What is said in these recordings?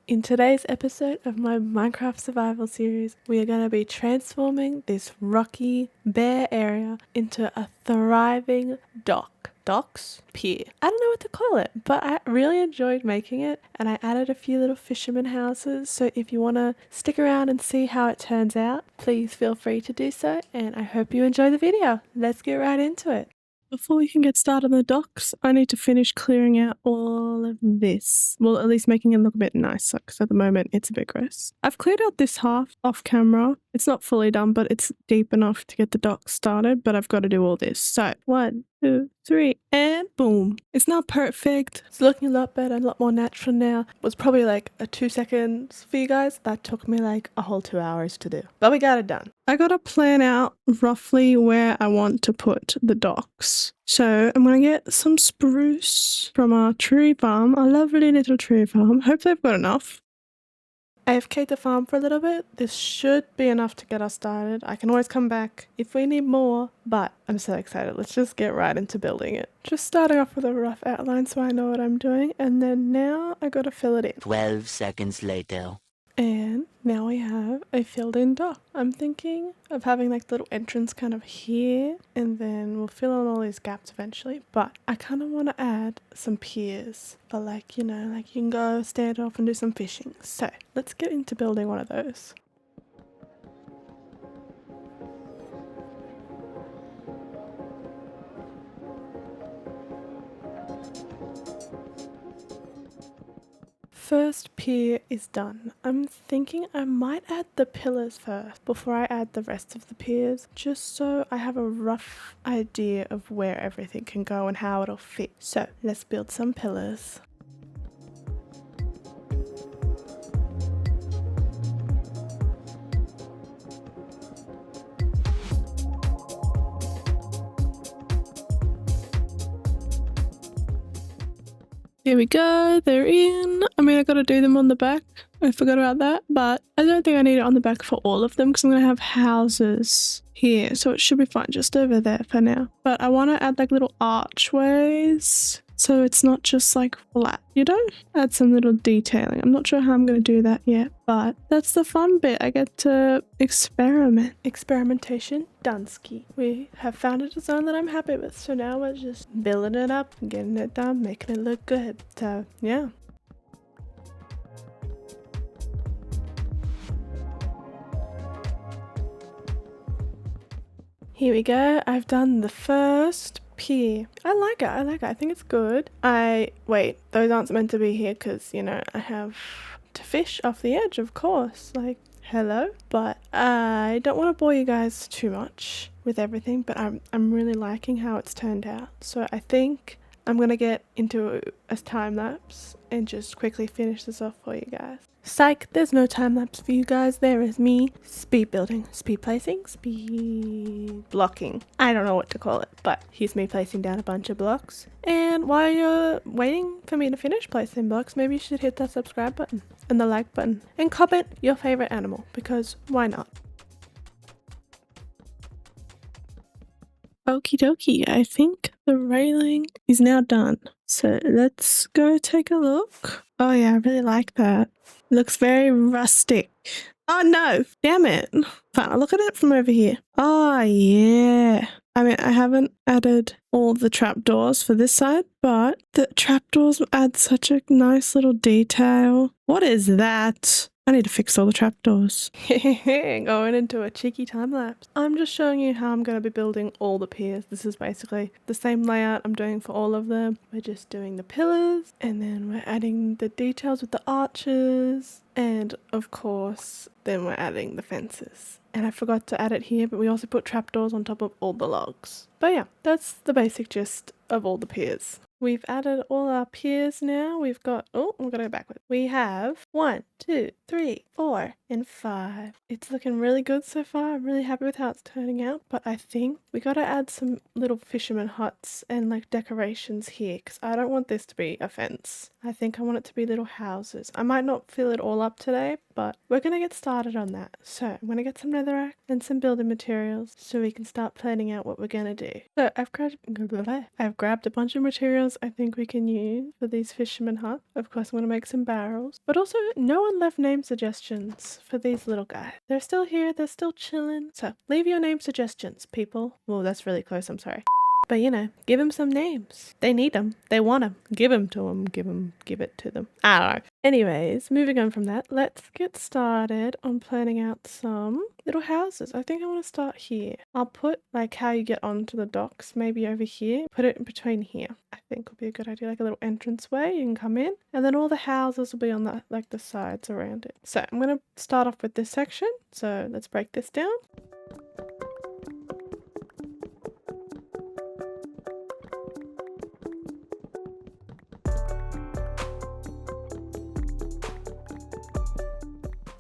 In today's episode of my Minecraft survival series, we are going to be transforming this rocky, bare area into a thriving docks? Pier. I don't know what to call it, but I really enjoyed making it, and I added a few little fisherman houses, so if you want to stick around and see how it turns out, please feel free to do so, and I hope you enjoy the video. Let's get right into it. Before we can get started on the docks, I need to finish clearing out all of this. Well, at least making it look a bit nicer, because at the moment it's a bit gross. I've cleared out this half off camera. It's not fully done, but it's deep enough to get the docks started, but I've got to do all this. So, 1, 2, 3, and boom. It's not perfect. It's looking a lot better, a lot more natural now. It was probably like a 2 seconds for you guys. That took me like a whole 2 hours to do, but we got it done. I got to plan out roughly where I want to put the docks. So I'm going to get some spruce from our tree farm, a lovely little tree farm. Hope they've got enough. AFK'd the farm for a little bit. This should be enough to get us started. I can always come back if we need more, but I'm so excited. Let's just get right into building it. Just starting off with a rough outline so I know what I'm doing, and then now I gotta fill it in. 12 seconds later. And now we have a filled in dock. I'm thinking of having like little entrance kind of here, and then we'll fill in all these gaps eventually. But I kind of want to add some piers for like, you know, like you can go stand off and do some fishing. So let's get into building one of those. First pier is done. I'm thinking I might add the pillars first before I add the rest of the piers, just so I have a rough idea of where everything can go and how it'll fit. So let's build some pillars. Here we go, they're in. I mean, I gotta do them on the back. I forgot about that, but I don't think I need it on the back for all of them because I'm gonna have houses here, so it should be fine just over there for now. But I want to add like little archways so it's not just like flat, you know? Add some little detailing. I'm not sure how I'm going to do that yet, but that's the fun bit. I get to experiment. Experimentation Dunsky. We have found a design that I'm happy with, so now we're just building it up, getting it done, making it look good. So yeah. Here we go. I've done the first pier. I like it. I think it's good. Wait, those aren't meant to be here because, you know, I have to fish off the edge, of course. Like, hello? But I don't want to bore you guys too much with everything, but I'm really liking how it's turned out. So I think I'm going to get into a time lapse and just quickly finish this off for you guys. Psych, there's no time lapse for you guys. There is me speed building, speed placing, speed blocking. I don't know what to call it, but here's me placing down a bunch of blocks. And while you're waiting for me to finish placing blocks, maybe you should hit that subscribe button and the like button and comment your favorite animal, because why not? Okie dokie, I think the railing is now done. So let's go take a look. Oh yeah, I really like that. Looks very rustic. Oh no, damn it. Fine, I'll look at it from over here. Oh yeah. I mean, I haven't added all the trapdoors for this side, but the trapdoors add such a nice little detail. What is that? I need to fix all the trapdoors. Going into a cheeky time lapse. I'm just showing you how I'm going to be building all the piers. This is basically the same layout I'm doing for all of them. We're just doing the pillars, and then we're adding the details with the arches, and of course then we're adding the fences. And I forgot to add it here, but we also put trapdoors on top of all the logs. But yeah, that's the basic gist of all the piers. We've added all our piers now. We've got, oh, I'm gonna go backwards. We have 1, 2, 3, 4, and 5. It's looking really good so far. I'm really happy with how it's turning out, but I think we gotta add some little fisherman huts and like decorations here, because I don't want this to be a fence. I think I want it to be little houses. I might not fill it all up today, but we're gonna get started on that. So I'm gonna get some netherrack and some building materials so we can start planning out what we're gonna do. So I've grabbed a bunch of materials I think we can use for these fisherman huts. Of course, I'm gonna make some barrels, but also no one left name suggestions for these little guys. They're still here, they're still chilling. So leave your name suggestions, people. Well, that's really close, I'm sorry. But you know, give them some names. They need them. They want them. Give them to them. Give it to them. I don't know. Anyways, moving on from that, let's get started on planning out some little houses. I think I want to start here. I'll put like how you get onto the docks maybe over here. Put it in between here. I think would be a good idea, like a little entranceway. You can come in and then all the houses will be on the like the sides around it. So I'm going to start off with this section. So let's break this down.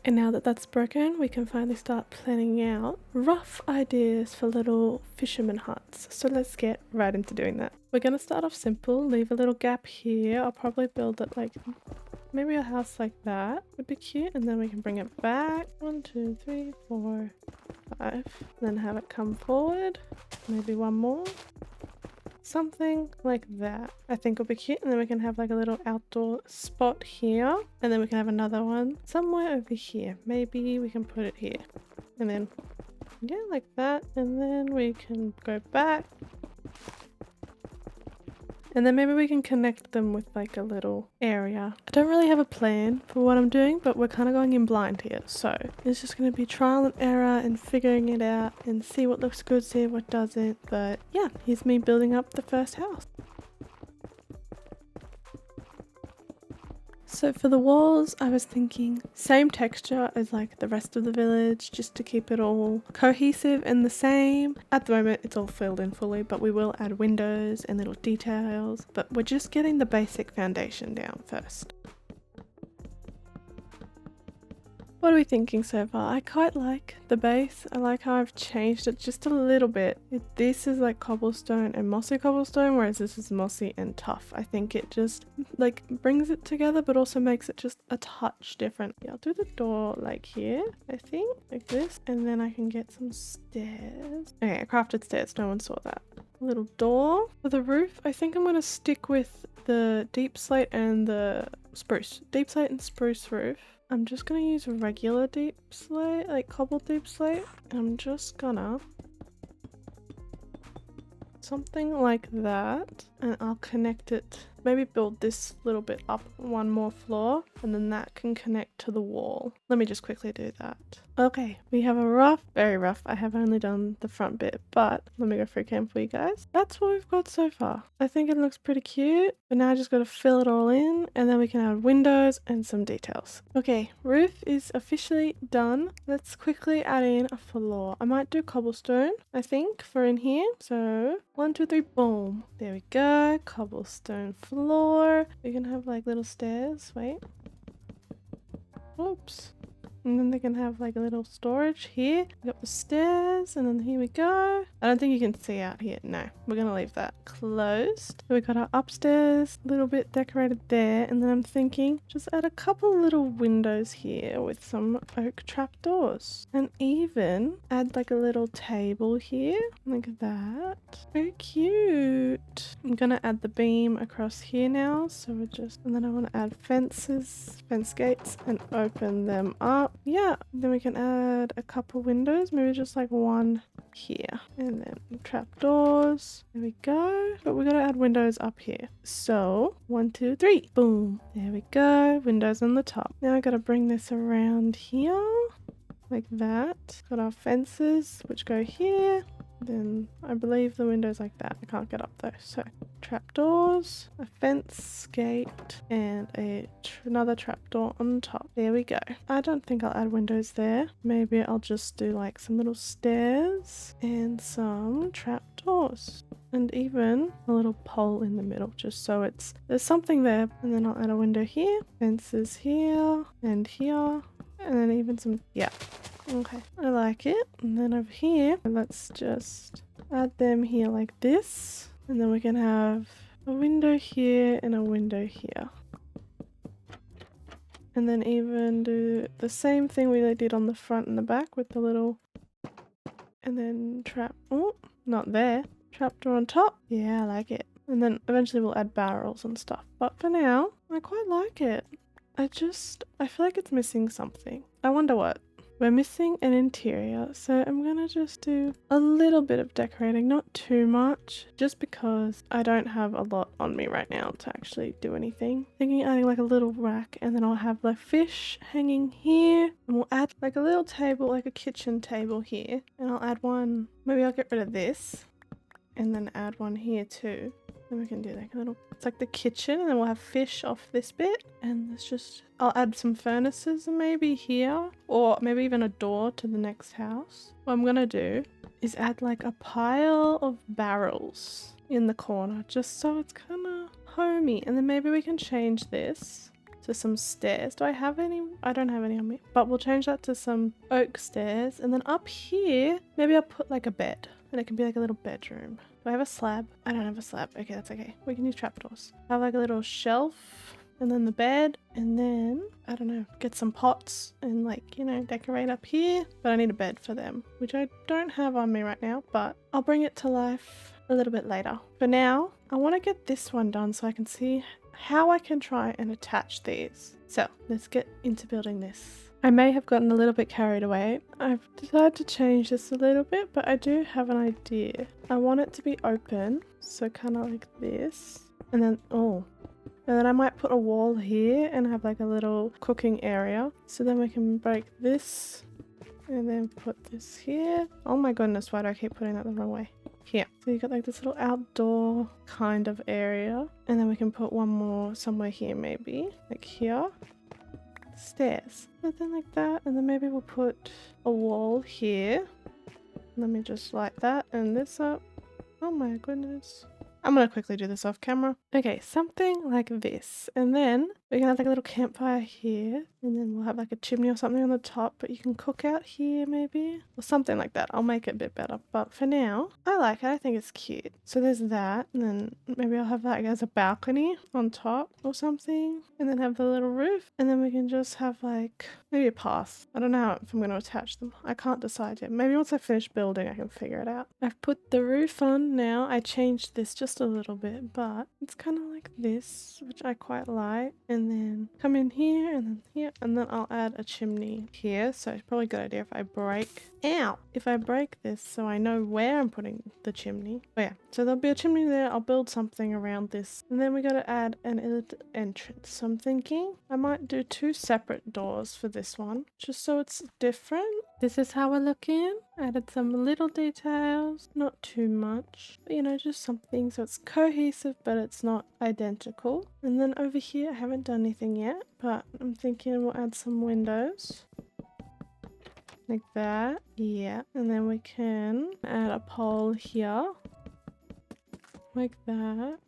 And now that that's broken, we can finally start planning out rough ideas for little fisherman huts. So let's get right into doing that. We're going to start off simple, leave a little gap here. I'll probably build it like maybe a house like that would be cute. And then we can bring it back. 1, 2, 3, 4, 5. Then have it come forward. Maybe one more. Something like that I think will be cute. And then we can have like a little outdoor spot here, and then we can have another one somewhere over here. Maybe we can put it here, and then yeah, like that. And then we can go back, and then maybe we can connect them with like a little area. I don't really have a plan for what I'm doing, but we're kind of going in blind here. So it's just going to be trial and error and figuring it out and see what looks good, see what doesn't. But yeah, here's me building up the first house. So for the walls, I was thinking same texture as like the rest of the village, just to keep it all cohesive and the same. At the moment, it's all filled in fully, but we will add windows and little details. But we're just getting the basic foundation down first. What are we thinking so far? I quite like the base. I like how I've changed it just a little bit. This is like cobblestone and mossy cobblestone, whereas this is mossy and tough. I think it just like brings it together, but also makes it just a touch different. Yeah, I'll do the door like here, I think, like this, and then I can get some stairs. Okay, I crafted stairs. No one saw that. A little door. For the roof, I think I'm going to stick with the deep slate and the spruce. Deep slate and spruce roof. I'm just gonna use regular deep slate, like cobbled deep slate. I'm just gonna something like that, and I'll connect it, maybe build this little bit up one more floor, and then that can connect to the wall. Let me just quickly do that. Okay, we have a rough, very rough. I have only done the front bit, but let me go through cam for you guys. That's what we've got so far. I think it looks pretty cute, but now I just got to fill it all in, and then we can add windows and some details. Okay, roof is officially done. Let's quickly add in a floor. I might do cobblestone, I think, for in here. So 1, 2, 3, boom. There we go. Cobblestone floor. We can have like little stairs. Wait. Oops. And then they can have like a little storage here. We got the stairs, and then here we go. I don't think you can see out here. No, we're gonna leave that closed. We got our upstairs, a little bit decorated there, and then I'm thinking just add a couple little windows here with some oak trapdoors, and even add like a little table here, like that. Very cute. I'm gonna add the beam across here now, so we're just, and then I want to add fences, fence gates, and open them up. Yeah, then we can add a couple windows, maybe just like one here, and then trapdoors. There we go. But we gotta add windows up here. So 1, 2, 3, boom. There we go. Windows on the top. Now I gotta bring this around here like that. Got our fences which go here. Then I believe the windows like that. I can't get up though. So trapdoors, a fence gate, and another trapdoor on top. There we go. I don't think I'll add windows there. Maybe I'll just do like some little stairs and some trapdoors. And even a little pole in the middle, just so there's something there. And then I'll add a window here, fences here and here, and then even some, yeah. Okay, I like it. And then over here, let's just add them here like this. And then we can have a window here and a window here. And then even do the same thing we did on the front and the back with the little, and then oh, not there. Trapdoor on top. Yeah, I like it. And then eventually we'll add barrels and stuff. But for now, I quite like it. I feel like it's missing something. I wonder what. We're missing an interior, so I'm gonna just do a little bit of decorating, not too much, just because I don't have a lot on me right now to actually do anything. Thinking adding like a little rack, and then I'll have the fish hanging here, and we'll add like a little table, like a kitchen table here, and I'll add one, maybe I'll get rid of this, and then add one here too. Then we can do like a little, it's like the kitchen, and then we'll have fish off this bit, and it's just, I'll add some furnaces maybe here, or maybe even a door to the next house. What I'm gonna do is add like a pile of barrels in the corner, just so it's kind of homey, and then maybe we can change this to some stairs. Do I have any? I don't have any on me, but we'll change that to some oak stairs, and then up here, maybe I'll put like a bed, and it can be like a little bedroom. Do I have a slab? I don't have a slab. Okay, that's okay. We can use trapdoors. I have like a little shelf, and then the bed, and then, I don't know, get some pots and like, you know, decorate up here. But I need a bed for them, which I don't have on me right now, but I'll bring it to life a little bit later. For now, I want to get this one done so I can see how I can try and attach these. So let's get into building this. I may have gotten a little bit carried away. I've decided to change this a little bit, but I do have an idea. I want it to be open, so kind of like this. And then, and then I might put a wall here and have like a little cooking area. So then we can break this and then put this here. Oh my goodness, why do I keep putting that the wrong way? Here. So you got like this little outdoor kind of area. And then we can put one more somewhere here maybe. Like here. Stairs. Something like that. And then maybe we'll put a wall here. Let me just light that and this up. Oh my goodness. I'm gonna quickly do this off camera. Okay, something like this. And then we can have like a little campfire here. And then we'll have like a chimney or something on the top. But you can cook out here maybe. Or something like that. I'll make it a bit better. But for now, I like it. I think it's cute. So there's that. And then maybe I'll have that as a balcony on top or something. And then have the little roof. And then we can just have like maybe a path. I don't know if I'm going to attach them. I can't decide yet. Maybe once I finish building, I can figure it out. I've put the roof on now. I changed this just a little bit, but it's kind of like this, which I quite like. And then come in here and then here, and then I'll add a chimney here. So it's probably a good idea if I break this so I know where I'm putting the chimney. Oh yeah, so there'll be a chimney there. I'll build something around this, and then we got to add an entrance. So I'm thinking I might do 2 separate doors for this one, just so it's different. This is how we're looking. Added some little details, not too much, but you know, just something so it's cohesive but it's not identical. And then over here I haven't done anything yet, but I'm thinking we'll add some windows like that. Yeah, and then we can add a pole here like that.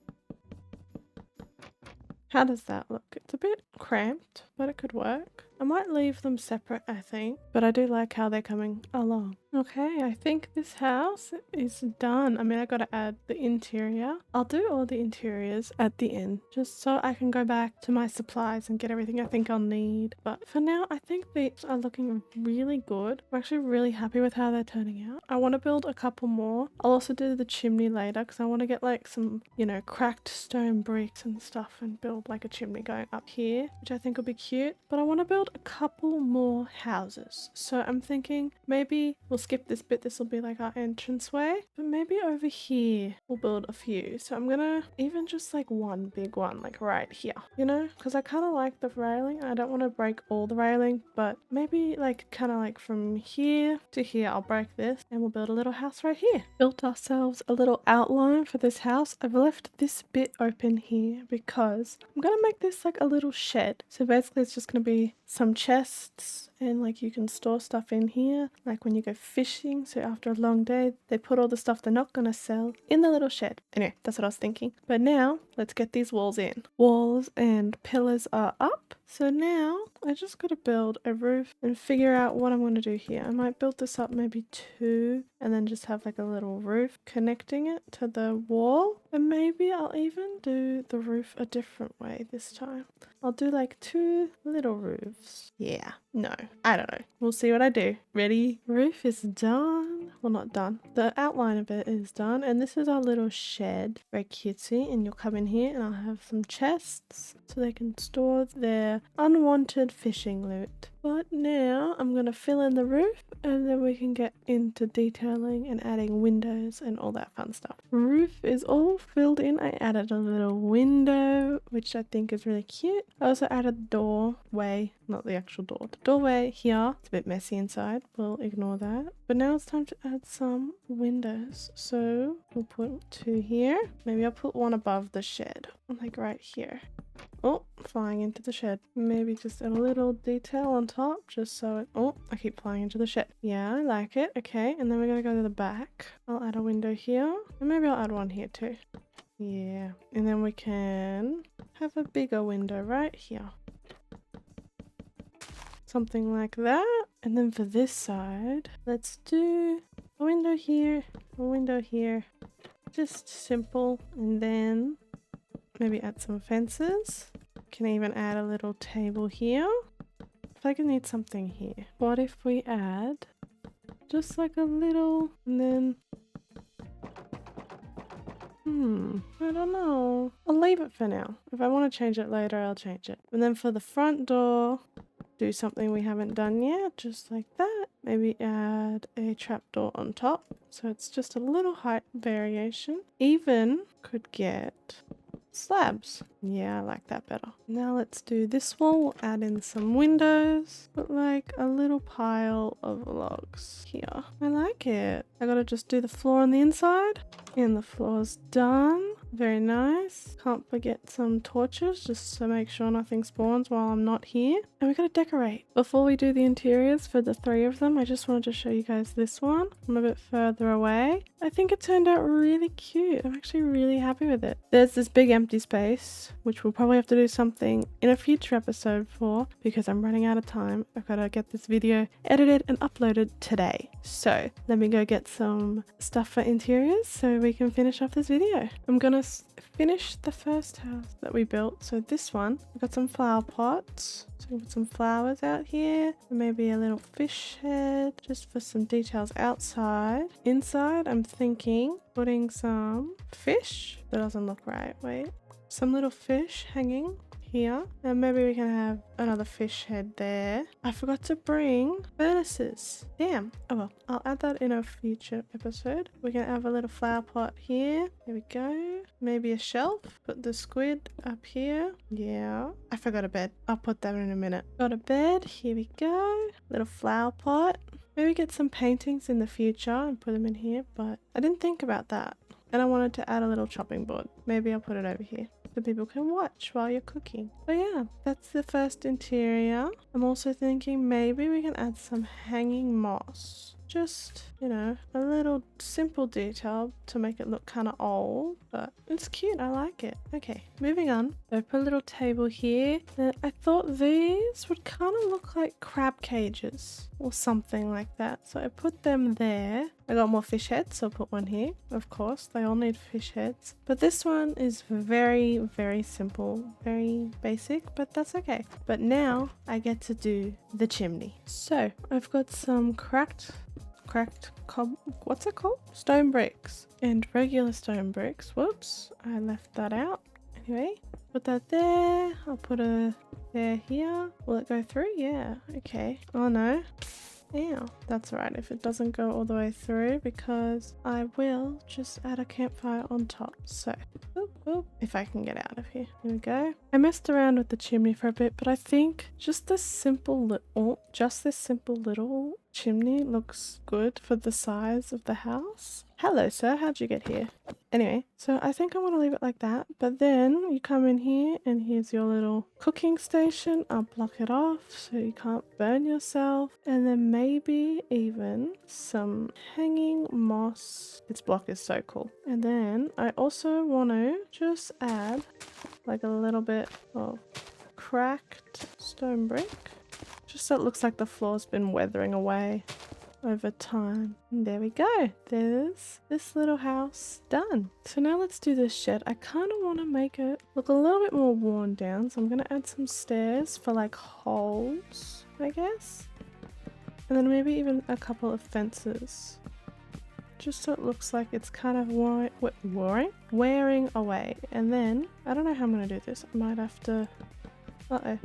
How does that look? It's a bit cramped, but it could work. I might leave them separate, I think, but I do like how they're coming along. Okay, I think this house is done. I mean, I gotta add the interior. I'll do all the interiors at the end, just so I can go back to my supplies and get everything I think I'll need. But for now, I think these are looking really good. I'm actually really happy with how they're turning out. I want to build a couple more. I'll also do the chimney later because I want to get like some, you know, cracked stone bricks and stuff and build like a chimney going up here, which I think will be cute. But I want to build a couple more houses. So I'm thinking maybe we'll skip this bit. This will be like our entranceway, but maybe over here we'll build a few. So I'm gonna even just like one big one like right here, you know, because I kind of like the railing. I don't want to break all the railing, but maybe like kind of like from here to here I'll break this and we'll build a little house right here. Built ourselves a little outline for this house. I've left this bit open here because I'm gonna make this like a little shed. So basically it's just gonna be some chests, and like you can store stuff in here, like when you go fishing. So after a long day they put all the stuff they're not gonna sell in the little shed. Anyway, that's what I was thinking. But now let's get these walls in. Walls and pillars are up, so now I just gotta build a roof and figure out what I'm gonna do here. I might build this up maybe 2 and then just have like a little roof connecting it to the wall, and maybe I'll even do the roof a different way this time. I'll do like 2 little roofs. Yeah, no, I don't know. We'll see what I do. Ready? Roof is done. Well, not done. The outline of it is done. And this is our little shed. Very cutesy. And you'll come in here and I'll have some chests. so they can store their unwanted fishing loot. But now I'm going to fill in the roof and then we can get into detailing and adding windows and all that fun stuff. Roof is all filled in. I added a little window, which I think is really cute. I also added the doorway, not the actual door, the doorway here. It's a bit messy inside. We'll ignore that. But now it's time to add some windows. So we'll put 2 here. Maybe I'll put 1 above the shed, like right here. Oh, flying into the shed. Maybe just a little detail on top just so it... Oh, I keep flying into the shed. Yeah, I like it. Okay, and then we're gonna go to the back. I'll add a window here. And maybe I'll add 1 here too. Yeah, and then we can have a bigger window right here. Something like that. And then for this side, let's do a window here, a window here. Just simple. And then maybe add some fences. Can even add a little table here. I feel like I need something here. What if we add just like a little, and then I don't know. I'll leave it for now. If I want to change it later, I'll change it. And then for the front door, do something we haven't done yet, just like that. Maybe add a trapdoor on top, so it's just a little height variation. Even could get slabs. Yeah, I like that better. Now let's do this wall. We'll add in some windows, but like a little pile of logs here. I like it. I gotta just do the floor on the inside, and the floor's done. Very nice. Can't forget some torches just to make sure nothing spawns while I'm not here. And we gotta decorate. Before we do the interiors for the 3 of them, I just wanted to show you guys this one. I'm a bit further away. I think it turned out really cute. I'm actually really happy with it. There's this big empty space, which we'll probably have to do something in a future episode for because I'm running out of time. I've got to get this video edited and uploaded today. So let me go get some stuff for interiors so we can finish off this video. I'm gonna finish the first house that we built. So this one, I've got some flower pots. So we put some flowers out here, and maybe a little fish head just for some details outside. Inside, I'm thinking putting some fish. That doesn't look right. Wait. Some little fish hanging here, and maybe we can have another fish head there. I forgot to bring furnaces. Damn. Oh well, I'll add that in a future episode. We can have a little flower pot here. There we go. Maybe a shelf. Put the squid up here. Yeah. I forgot a bed. I'll put that in a minute. Got a bed. Here we go. Little flower pot. Maybe get some paintings in the future and put them in here, but I didn't think about that. And I wanted to add a little chopping board. Maybe I'll put it over here so people can watch while you're cooking. But yeah, that's the first interior. I'm also thinking maybe we can add some hanging moss. Just, you know, a little simple detail to make it look kind of old, but it's cute. I like it. Okay, moving on. So I put a little table here. I thought these would kind of look like crab cages or something like that. So I put them there. I got more fish heads, so I'll put 1 here. Of course, they all need fish heads. But this one is very, very simple, very basic, but that's okay. But now I get to do the chimney. So I've got some cracked what's it called? Stone bricks and regular stone bricks. Whoops, I left that out. Anyway, put that there. I'll put a there here. Will it go through? Yeah, okay. Oh no. Yeah, that's right if it doesn't go all the way through, because I will just add a campfire on top. So, if I can get out of here. Here we go. I messed around with the chimney for a bit, but I think just this simple little chimney looks good for the size of the house. Hello, sir. How'd you get here? Anyway, so I think I'm going to leave it like that. But then you come in here and here's your little cooking station. I'll block it off so you can't burn yourself. And then maybe even some hanging moss. This block is so cool. And then I also want to just add like a little bit of cracked stone brick. Just so it looks like the floor's been weathering away over time. And there we go. There's this little house done. So now let's do this shed. I kind of want to make it look a little bit more worn down. So I'm going to add some stairs for like holes, I guess. And then maybe even a couple of fences. just so it looks like it's kind of wearing away. And then, I don't know how I'm going to do this. I might have to... Uh-oh.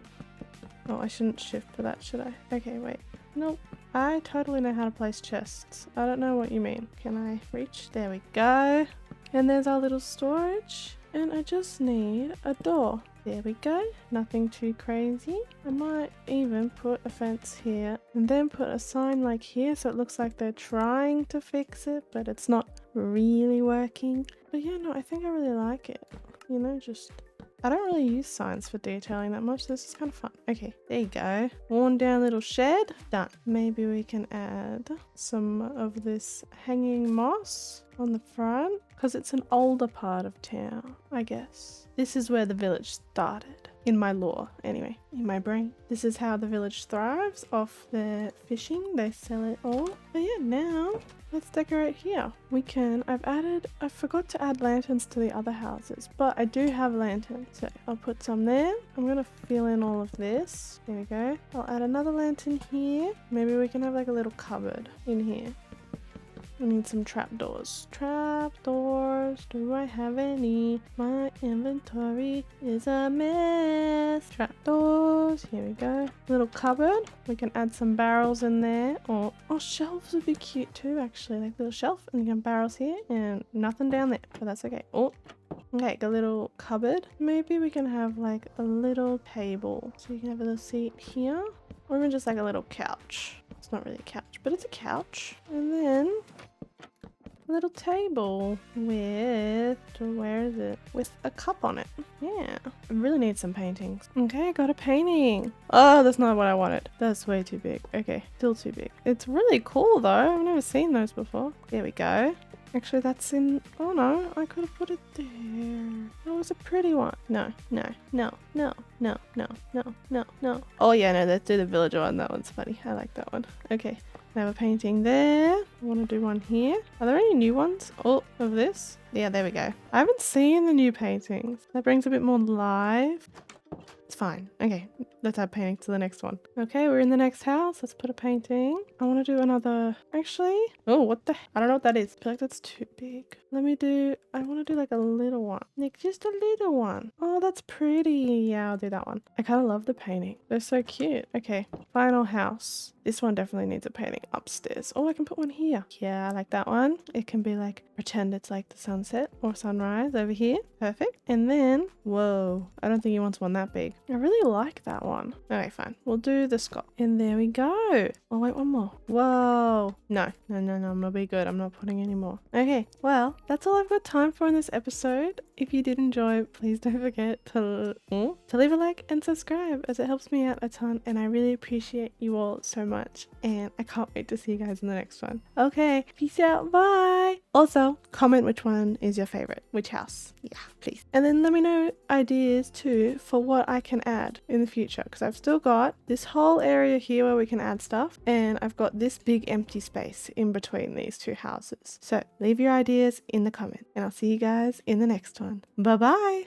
Oh, I shouldn't shift for that, should I? Okay, wait. Nope. I totally know how to place chests. I don't know what you mean. Can I reach? There we go. And there's our little storage. And I just need a door. There we go. Nothing too crazy. I might even put a fence here and then put a sign like here so it looks like they're trying to fix it, but it's not really working. But yeah, no, I think I really like it. You know, just... I don't really use signs for detailing that much. This is kind of fun. Okay, there you go. Worn down little shed. Done. Maybe we can add some of this hanging moss on the front because it's an older part of town, I guess. This is where the village started. In my lore, anyway, in my brain. This is how the village thrives off their fishing. They sell it all. But yeah, now let's decorate here. We can, I forgot to add lanterns to the other houses, but I do have lanterns. So I'll put some there. I'm gonna fill in all of this. There we go. I'll add another lantern here. Maybe we can have like a little cupboard in here. We need some trapdoors. Trapdoors, do I have any? My inventory is a mess. Trapdoors, here we go. Little cupboard. We can add some barrels in there. Or shelves would be cute too, actually. Like little shelf, and you can have barrels here and nothing down there, but that's okay. Oh, okay, a little cupboard. Maybe we can have like a little table. So you can have a little seat here. Or even just like a little couch. It's not really a couch, but it's a couch. And then a little table with, where is it? With a cup on it. Yeah, I really need some paintings. Okay, I got a painting. Oh, that's not what I wanted. That's way too big. Okay, still too big. It's really cool though. I've never seen those before. There we go. Actually, that's in... Oh no, I could have put it there. That was a pretty one. No. Oh yeah, no, let's do the villager one. That one's funny. I like that one. Okay, I have a painting there. I want to do one here. Are there any new ones? Oh, of this? Yeah, there we go. I haven't seen the new paintings. That brings a bit more life. It's fine. Okay, let's add painting to the next one. Okay, we're in the next house. Let's put a painting. I want to do another... Actually... Oh, what the... I don't know what that is. I feel like that's too big. I want to do like a little one. Like just a little one. Oh, that's pretty. Yeah, I'll do that one. I kind of love the painting. They're so cute. Okay, final house. This one definitely needs a painting upstairs. Oh, I can put one here. Yeah, I like that one. It can be like, pretend it's like the sunset or sunrise over here. Perfect. And then, whoa, I don't think he wants one that big. I really like that one. Okay, fine. We'll do the Scott. And there we go. Oh, wait, one more. Whoa. No. I'm gonna be good. I'm not putting any more. Okay, well, that's all I've got time for in this episode. If you did enjoy, please don't forget to leave a like and subscribe, as it helps me out a ton, and I really appreciate you all so much. And I can't wait to see you guys in the next one. Okay, peace out. Bye. Also, comment which one is your favorite. Which house? Yeah, please. And then let me know ideas too for what I can add in the future, because I've still got this whole area here where we can add stuff, and I've got this big empty space in between these two houses. So leave your ideas in the comment, and I'll see you guys in the next one. Bye bye.